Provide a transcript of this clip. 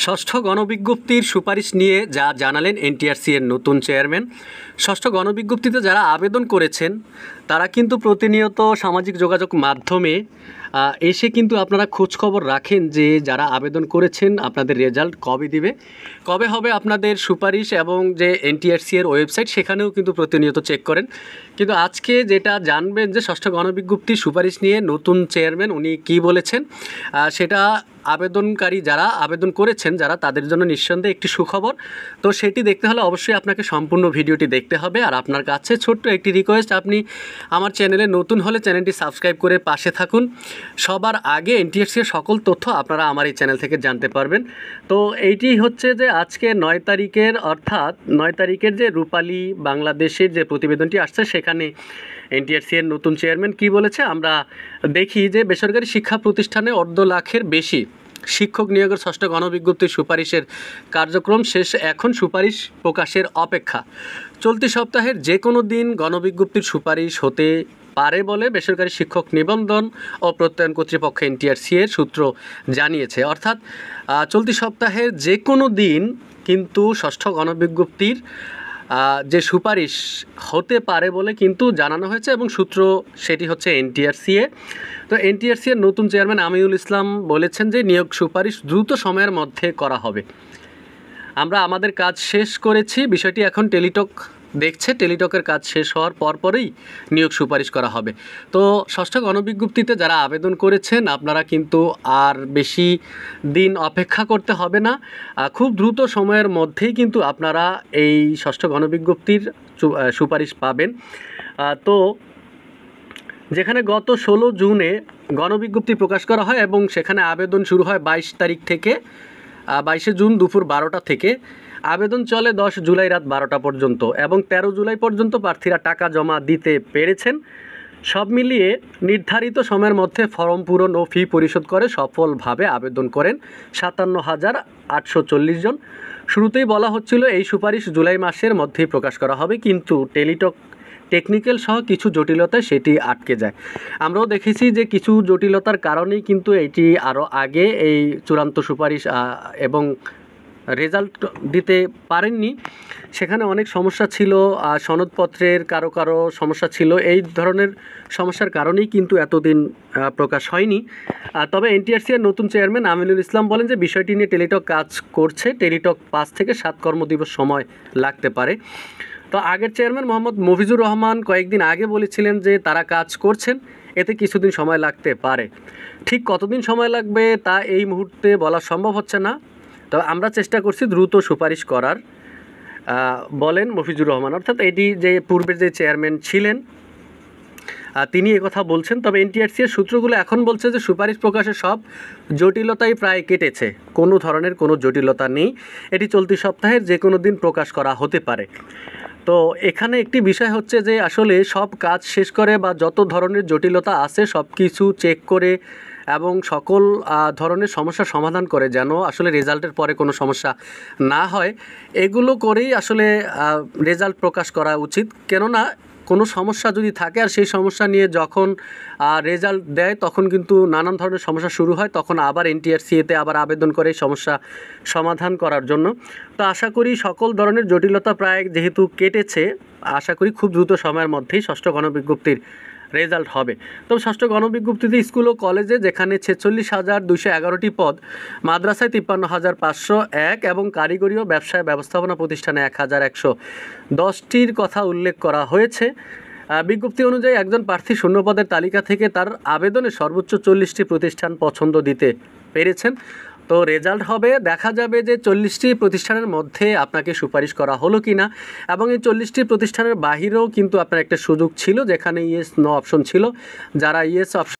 ষষ্ঠ গণবিজ্ঞপ্তির সুপারিশ নিয়ে যা জানালেন এনটিআরসি এর নতুন চেয়ারম্যান। ষষ্ঠ গণবিজ্ঞপ্তিতে যারা আবেদন করেছেন তারা কিন্তু প্রতিনিয়ত সামাজিক যোগাযোগ মাধ্যমে এসে কিন্তু আপনারা খোঁজখবর রাখেন যে যারা আবেদন করেছেন আপনাদের রেজাল্ট কবে দিবে, কবে হবে আপনাদের সুপারিশ, এবং যে এনটিআরসি এর ওয়েবসাইট সেখানেও কিন্তু প্রতিনিয়ত চেক করেন। কিন্তু আজকে যেটা জানবেন যে ষষ্ঠ গণবিজ্ঞপ্তির সুপারিশ নিয়ে নতুন চেয়ারম্যান উনি কী বলেছেন, সেটা আবেদনকারী যারা আবেদন করেছেন যারা তাদের জন্য নিঃসন্দেহে একটি সুখবর। তো সেটি দেখতে হলে অবশ্যই আপনাকে সম্পূর্ণ ভিডিওটি দেখতে হবে। আর আপনার কাছে ছোট্ট একটি রিকোয়েস্ট, আপনি আমার চ্যানেলে নতুন হলে চ্যানেলটি সাবস্ক্রাইব করে পাশে থাকুন। সবার আগে এনটিআরসি এর সকল তথ্য আপনারা আমার এই চ্যানেল থেকে জানতে পারবেন। তো এইটি হচ্ছে যে আজকে 9 তারিখের, অর্থাৎ 9 তারিখের যে রূপালী বাংলাদেশের যে প্রতিবেদনটি আসছে সেখানে এনটিআরসি এর নতুন চেয়ারম্যান কী বলেছে আমরা দেখি। যে বেসরকারি শিক্ষা প্রতিষ্ঠানে 1.5 লাখের বেশি শিক্ষক নিয়োগের ষষ্ঠ গণবিজ্ঞপ্তির সুপারিশের কার্যক্রম শেষ, এখন সুপারিশ প্রকাশের অপেক্ষা। চলতি সপ্তাহের যে কোনো দিন গণবিজ্ঞপ্তির সুপারিশ হতে পারে বলে বেসরকারি শিক্ষক নিবন্ধন ও প্রত্যয়ন কর্তৃপক্ষ এনটিআরসি এর সূত্র জানিয়েছে। অর্থাৎ চলতি সপ্তাহের যে কোনো দিন কিন্তু ষষ্ঠ গণবিজ্ঞপ্তির যে সুপারিশ হতে পারে বলে কিন্তু জানানো হয়েছে, এবং সূত্র সেটি হচ্ছে এনটিআরসি এ। তো এনটিআরসি এর নতুন চেয়ারম্যান আমিনুল ইসলাম বলেছেন যে নিয়োগ সুপারিশ দ্রুত সময়ের মধ্যে করা হবে। আমরা আমাদের কাজ শেষ করেছি, বিষয়টি এখন টেলিটক দেখছে। টেলিটকের কাজ শেষ হওয়ার পরপরই নিয়োগ সুপারিশ করা হবে। তো ষষ্ঠ গণবিজ্ঞপ্তিতে যারা আবেদন করেছেন আপনারা কিন্তু আর বেশি দিন অপেক্ষা করতে হবে না, খুব দ্রুত সময়ের মধ্যেই কিন্তু আপনারা এই ষষ্ঠ গণবিজ্ঞপ্তির সুপারিশ পাবেন। তো যেখানে গত 16 জুনে গণবিজ্ঞপ্তি প্রকাশ করা হয় এবং সেখানে আবেদন শুরু হয় 22 তারিখ থেকে, 22 জুন দুপুর 12টা থেকে, আবেদন চলে 10 জুলাই রাত 12টা পর্যন্ত, এবং 13 জুলাই পর্যন্ত প্রার্থীরা টাকা জমা দিতে পেরেছেন। সব মিলিয়ে নির্ধারিত সময়ের মধ্যে ফর্ম পূরণ ও ফি পরিশোধ করে সফলভাবে আবেদন করেন 57,840 জন। শুরুতেই বলা হচ্ছিল এই সুপারিশ জুলাই মাসের মধ্যেই প্রকাশ করা হবে, কিন্তু টেলিটক টেকনিক্যাল সহ কিছু জটিলতায় সেটি আটকে যায়। আমরাও দেখেছি যে কিছু জটিলতার কারণেই কিন্তু এটি আরও আগে এই চূড়ান্ত সুপারিশ এবং রেজাল্ট দিতে পারেননি। সেখানে অনেক সমস্যা ছিল, সনদপত্রের কারো সমস্যা ছিল, এই ধরনের সমস্যার কারণেই কিন্তু এতদিন প্রকাশ হয়নি। তবে এনটিআরসি এর নতুন চেয়ারম্যান আমিনুল ইসলাম বলেন যে বিষয়টি নিয়ে টেলিটক কাজ করছে, টেলিটক 5 থেকে 7 কর্মদিবস সময় লাগতে পারে। তো আগের চেয়ারম্যান মোহাম্মদ মফিজুর রহমান কয়েকদিন আগে বলেছিলেন যে তারা কাজ করছেন, এতে কিছুদিন সময় লাগতে পারে। ঠিক কতদিন সময় লাগবে তা এই মুহূর্তে বলা সম্ভব হচ্ছে না, তবে আমরা চেষ্টা করছি দ্রুত সুপারিশ করার, বলেন মফিজুর রহমান। অর্থাৎ এটি যে পূর্বের যে চেয়ারম্যান ছিলেন তিনি একথা বলছেন। তবে এনটিআরসি এর সূত্রগুলো এখন বলছে যে সুপারিশ প্রকাশের সব জটিলতাই প্রায় কেটেছে, কোনো ধরনের কোনো জটিলতা নেই, এটি চলতি সপ্তাহের যে কোনো দিন প্রকাশ করা হতে পারে। তো এখানে একটি বিষয় হচ্ছে যে আসলে সব কাজ শেষ করে বা যত ধরনের জটিলতা আছে সব কিছু চেক করে এবং সকল ধরনের সমস্যার সমাধান করে যেন আসলে রেজাল্টের পরে কোনো সমস্যা না হয়, এগুলো করেই আসলে রেজাল্ট প্রকাশ করা উচিত। কেননা কোনো সমস্যা যদি থাকে আর সেই সমস্যা নিয়ে যখন রেজাল্ট দেয় তখন কিন্তু নানান ধরনের সমস্যা শুরু হয়, তখন আবার এনটিআরসি-তে আবার আবেদন করে সমস্যা সমাধান করার জন্য। তো আশা করি সকল ধরনের জটিলতা প্রায় যেহেতু কেটেছে, আশা করি খুব দ্রুত সময়ের মধ্যেই ষষ্ঠ গণবিজ্ঞপ্তির রেজাল্ট হবে। তবে ষষ্ঠ গণবিজ্ঞপ্তিতে স্কুল ও কলেজে যেখানে 46,211টি পদ, মাদ্রাসায় 53,501 এবং কারিগরি ও ব্যবসায় ব্যবস্থাপনা প্রতিষ্ঠানে 1,110টির কথা উল্লেখ করা হয়েছে। বিজ্ঞপ্তি অনুযায়ী একজন প্রার্থী শূন্যপদের তালিকা থেকে তার আবেদনে সর্বোচ্চ 40টি প্রতিষ্ঠান পছন্দ দিতে পেরেছেন। তো রেজাল্ট হবে, দেখা যাবে যে 40টি প্রতিষ্ঠানের মধ্যে আপনাকে সুপারিশ করা হলো কি না, এবং এই 40টি প্রতিষ্ঠানের বাহিরেও কিন্তু আপনার একটা সুযোগ ছিল যেখানে ইয়েস নো অপশন ছিল। যারা ইয়েস অপশন